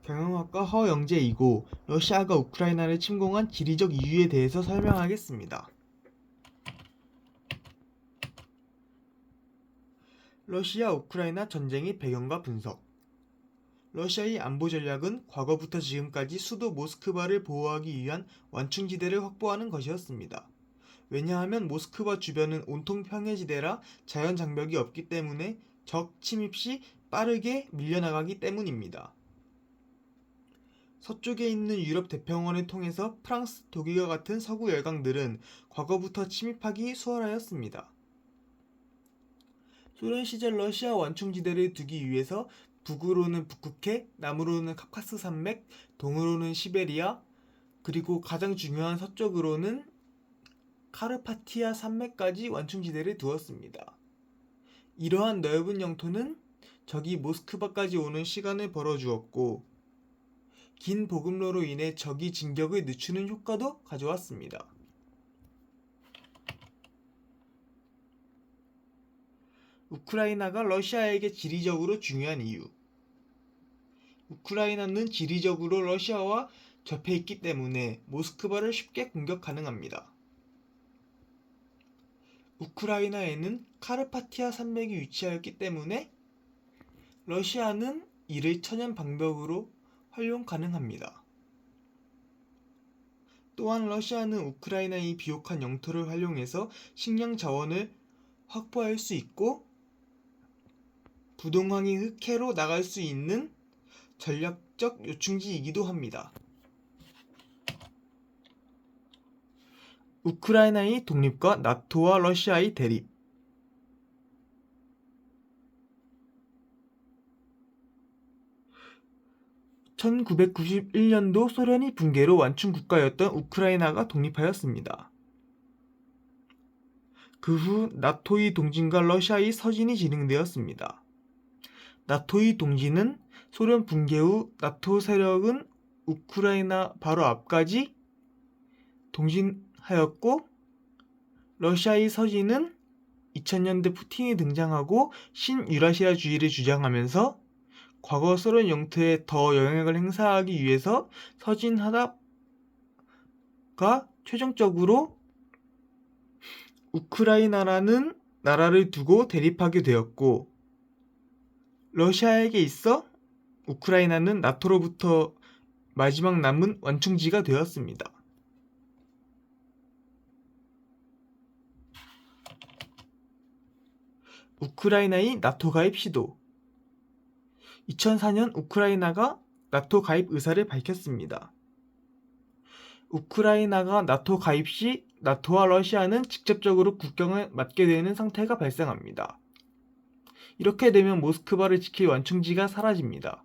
경영학과 허영재이고 러시아가 우크라이나를 침공한 지리적 이유에 대해서 설명하겠습니다. 러시아 우크라이나 전쟁의 배경과 분석. 러시아의 안보 전략은 과거부터 지금까지 수도 모스크바를 보호하기 위한 완충지대를 확보하는 것이었습니다. 왜냐하면 모스크바 주변은 온통 평해지대라 자연 장벽이 없기 때문에 적 침입 시 빠르게 밀려나가기 때문입니다. 서쪽에 있는 유럽 대평원을 통해서 프랑스, 독일과 같은 서구 열강들은 과거부터 침입하기 수월하였습니다. 소련 시절 러시아 완충지대를 두기 위해서 북으로는 북극해, 남으로는 카카스 산맥, 동으로는 시베리아, 그리고 가장 중요한 서쪽으로는 카르파티아 산맥까지 완충지대를 두었습니다. 이러한 넓은 영토는 적이 모스크바까지 오는 시간을 벌어주었고 긴 보급로로 인해 적이 진격을 늦추는 효과도 가져왔습니다. 우크라이나가 러시아에게 지리적으로 중요한 이유. 우크라이나는 지리적으로 러시아와 접해 있기 때문에 모스크바를 쉽게 공격 가능합니다. 우크라이나에는 카르파티아 산맥이 위치하였기 때문에 러시아는 이를 천연 방벽으로 활용 가능합니다. 또한 러시아는 우크라이나의 비옥한 영토를 활용해서 식량 자원을 확보할 수 있고 부동항이 흑해로 나갈 수 있는 전략적 요충지이기도 합니다. 우크라이나의 독립과 나토와 러시아의 대립. (1991년도) 소련이 붕괴로 완충 국가였던 우크라이나가 독립하였습니다. 그 후 나토의 동진과 러시아의 서진이 진행되었습니다. 나토의 동진은 소련 붕괴 후 나토 세력은 우크라이나 바로 앞까지 동진하였고, 러시아의 서진은 2000년대 푸틴이 등장하고 신유라시아주의를 주장하면서 과거 소련 영토에 더 영향을 행사하기 위해서 서진하다가 최종적으로 우크라이나라는 나라를 두고 대립하게 되었고, 러시아에게 있어 우크라이나는 나토로부터 마지막 남은 완충지가 되었습니다. 우크라이나의 나토 가입 시도. 2004년 우크라이나가 나토 가입 의사를 밝혔습니다. 우크라이나가 나토 가입 시 나토와 러시아는 직접적으로 국경을 맞게 되는 상태가 발생합니다. 이렇게 되면 모스크바를 지킬 완충지가 사라집니다.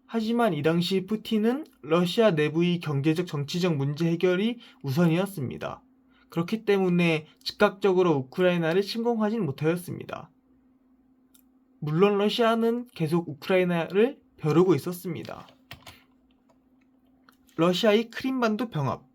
하지만 이 당시 푸틴은 러시아 내부의 경제적 정치적 문제 해결이 우선이었습니다. 그렇기 때문에 즉각적으로 우크라이나를 침공하진 못하였습니다. 물론 러시아는 계속 우크라이나를 벼르고 있었습니다. 러시아의 크림반도 병합.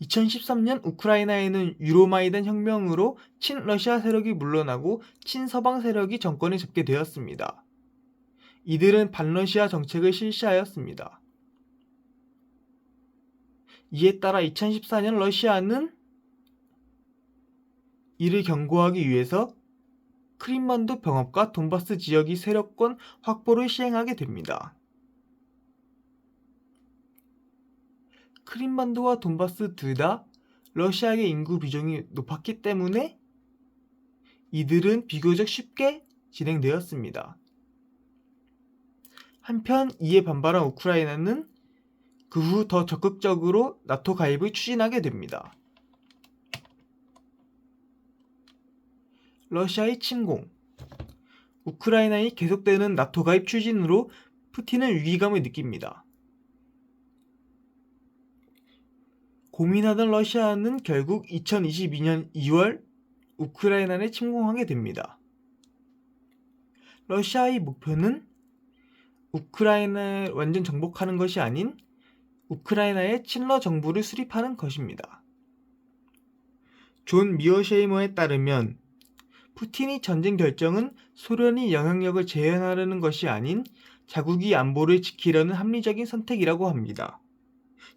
2013년 우크라이나에는 유로마이단 혁명으로 친러시아 세력이 물러나고 친서방 세력이 정권을 잡게 되었습니다. 이들은 반러시아 정책을 실시하였습니다. 이에 따라 2014년 러시아는 이를 경고하기 위해서 크림반도 병합과 돈바스 지역의 세력권 확보를 시행하게 됩니다. 크림반도와 돈바스 둘 다 러시아의 인구 비중이 높았기 때문에 이들은 비교적 쉽게 진행되었습니다. 한편 이에 반발한 우크라이나는 그 후 더 적극적으로 나토 가입을 추진하게 됩니다. 러시아의 침공. 우크라이나의 계속되는 나토 가입 추진으로 푸틴은 위기감을 느낍니다. 고민하던 러시아는 결국 2022년 2월 우크라이나를 침공하게 됩니다. 러시아의 목표는 우크라이나를 완전 정복하는 것이 아닌 우크라이나의 친러 정부를 수립하는 것입니다. 존 미어쉐이머에 따르면 푸틴이 전쟁 결정은 소련이 영향력을 재현하려는 것이 아닌 자국이 안보를 지키려는 합리적인 선택이라고 합니다.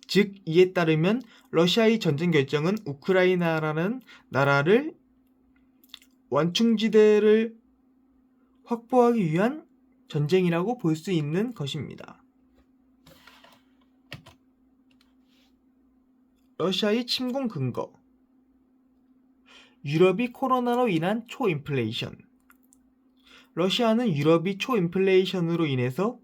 즉, 이에 따르면 러시아의 전쟁 결정은 우크라이나라는 나라를 완충지대를 확보하기 위한 전쟁이라고 볼 수 있는 것입니다. 러시아의 침공 근거. 유럽이 코로나로 인한 초인플레이션. 러시아는 유럽이 초인플레이션으로 인해서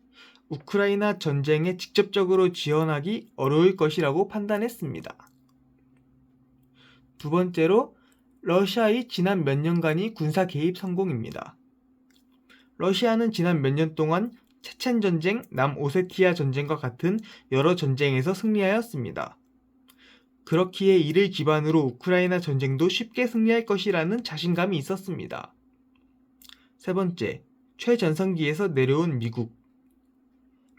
우크라이나 전쟁에 직접적으로 지원하기 어려울 것이라고 판단했습니다. 두 번째로 러시아의 지난 몇 년간의 군사 개입 성공입니다. 러시아는 지난 몇 년 동안 체첸 전쟁, 남오세티아 전쟁과 같은 여러 전쟁에서 승리하였습니다. 그렇기에 이를 기반으로 우크라이나 전쟁도 쉽게 승리할 것이라는 자신감이 있었습니다. 세 번째, 최전성기에서 내려온 미국.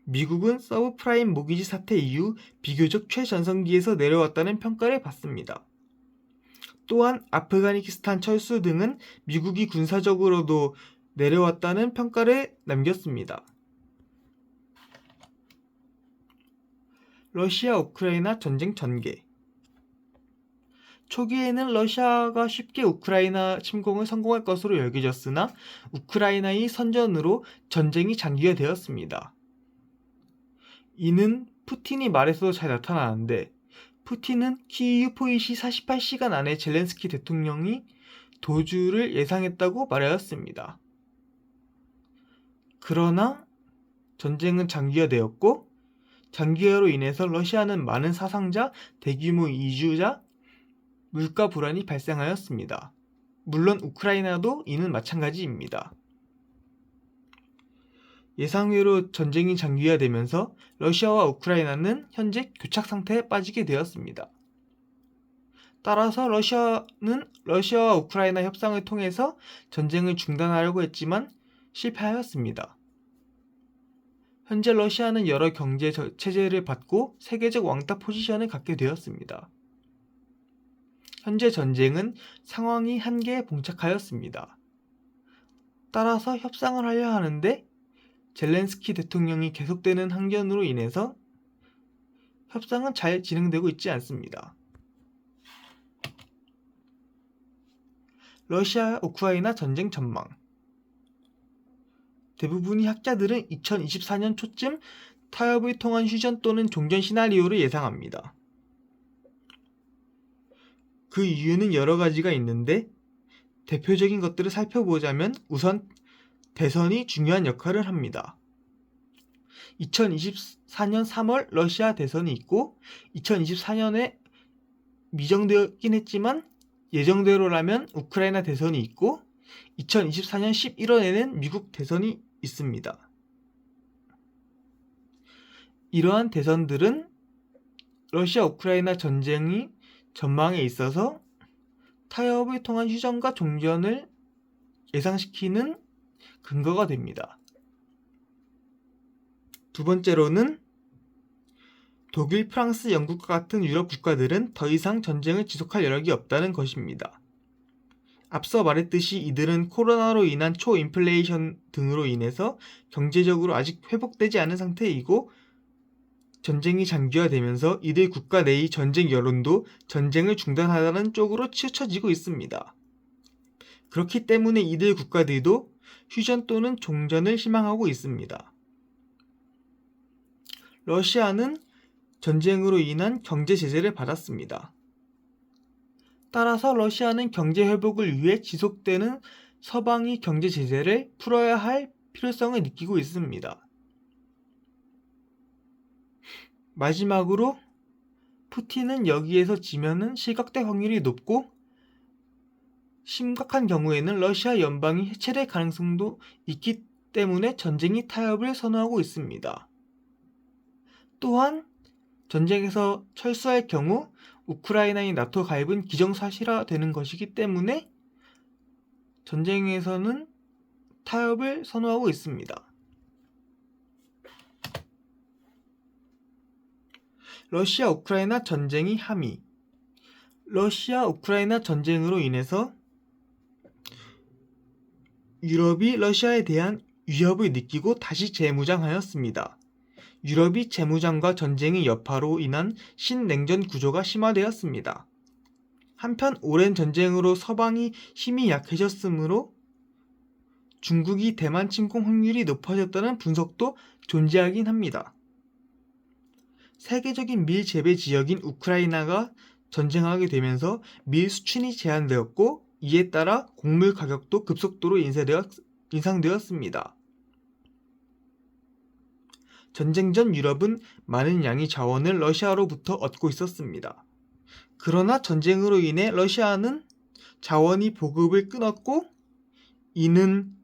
미국은 서브프라임 모기지 사태 이후 비교적 최전성기에서 내려왔다는 평가를 받습니다. 또한 아프가니스탄 철수 등은 미국이 군사적으로도 내려왔다는 평가를 남겼습니다. 러시아 우크라이나 전쟁 전개. 초기에는 러시아가 쉽게 우크라이나 침공을 성공할 것으로 여겨졌으나 우크라이나의 선전으로 전쟁이 장기화되었습니다. 이는 푸틴이 말에서도 잘 나타나는데 푸틴은 키이우 포위시 48시간 안에 젤렌스키 대통령이 도주를 예상했다고 말하였습니다. 그러나 전쟁은 장기화되었고 장기화로 인해서 러시아는 많은 사상자, 대규모 이주자, 물가 불안이 발생하였습니다. 물론 우크라이나도 이는 마찬가지입니다. 예상외로 전쟁이 장기화되면서 러시아와 우크라이나는 현재 교착 상태에 빠지게 되었습니다. 따라서 러시아는 러시아와 우크라이나 협상을 통해서 전쟁을 중단하려고 했지만 실패하였습니다. 현재 러시아는 여러 경제 체제를 받고 세계적 왕따 포지션을 갖게 되었습니다. 현재 전쟁은 상황이 한계에 봉착하였습니다. 따라서 협상을 하려 하는데 젤렌스키 대통령이 계속되는 항전으로 인해서 협상은 잘 진행되고 있지 않습니다. 러시아 우크라이나 전쟁 전망. 대부분의 학자들은 2024년 초쯤 타협을 통한 휴전 또는 종전 시나리오를 예상합니다. 그 이유는 여러 가지가 있는데 대표적인 것들을 살펴보자면 우선 대선이 중요한 역할을 합니다. 2024년 3월 러시아 대선이 있고 2024년에 미정되었긴 했지만 예정대로라면 우크라이나 대선이 있고 2024년 11월에는 미국 대선이 있습니다. 이러한 대선들은 러시아 우크라이나 전쟁이 전망에 있어서 타협을 통한 휴전과 종전을 예상시키는 근거가 됩니다. 두 번째로는 독일, 프랑스, 영국과 같은 유럽 국가들은 더 이상 전쟁을 지속할 여력이 없다는 것입니다. 앞서 말했듯이 이들은 코로나로 인한 초인플레이션 등으로 인해서 경제적으로 아직 회복되지 않은 상태이고 전쟁이 장기화되면서 이들 국가 내의 전쟁 여론도 전쟁을 중단하라는 쪽으로 치우쳐지고 있습니다. 그렇기 때문에 이들 국가들도 휴전 또는 종전을 희망하고 있습니다. 러시아는 전쟁으로 인한 경제 제재를 받았습니다. 따라서 러시아는 경제 회복을 위해 지속되는 서방의 경제 제재를 풀어야 할 필요성을 느끼고 있습니다. 마지막으로 푸틴은 여기에서 지면은 실각될 확률이 높고 심각한 경우에는 러시아 연방이 해체될 가능성도 있기 때문에 전쟁이 타협을 선호하고 있습니다. 또한 전쟁에서 철수할 경우 우크라이나의 나토 가입은 기정사실화되는 것이기 때문에 전쟁에서는 타협을 선호하고 있습니다. 러시아 우크라이나 전쟁의 함의. 러시아 우크라이나 전쟁으로 인해서 유럽이 러시아에 대한 위협을 느끼고 다시 재무장하였습니다. 유럽이 재무장과 전쟁의 여파로 인한 신냉전 구조가 심화되었습니다. 한편 오랜 전쟁으로 서방이 힘이 약해졌으므로 중국이 대만 침공 확률이 높아졌다는 분석도 존재하긴 합니다. 세계적인 밀 재배 지역인 우크라이나가 전쟁하게 되면서 밀 수출이 제한되었고 이에 따라 곡물 가격도 급속도로 인상되었습니다. 전쟁 전 유럽은 많은 양의 자원을 러시아로부터 얻고 있었습니다. 그러나 전쟁으로 인해 러시아는 자원이 보급을 끊었고 이는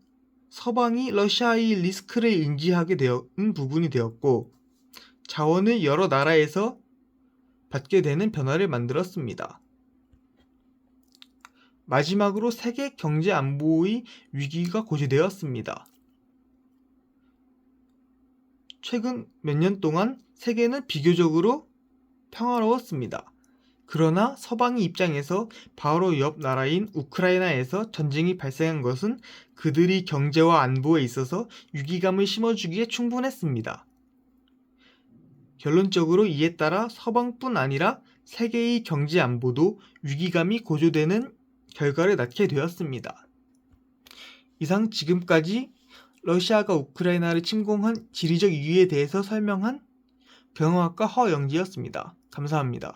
서방이 러시아의 리스크를 인지하게 된 부분이 되었고 자원을 여러 나라에서 받게 되는 변화를 만들었습니다. 마지막으로 세계 경제 안보의 위기가 고조되었습니다. 최근 몇 년 동안 세계는 비교적으로 평화로웠습니다. 그러나 서방의 입장에서 바로 옆 나라인 우크라이나에서 전쟁이 발생한 것은 그들의 경제와 안보에 있어서 위기감을 심어주기에 충분했습니다. 결론적으로 이에 따라 서방뿐 아니라 세계의 경제 안보도 위기감이 고조되는 결과를 낳게 되었습니다. 이상 지금까지 러시아가 우크라이나를 침공한 지리적 이유에 대해서 설명한 경영학과 허영지였습니다. 감사합니다.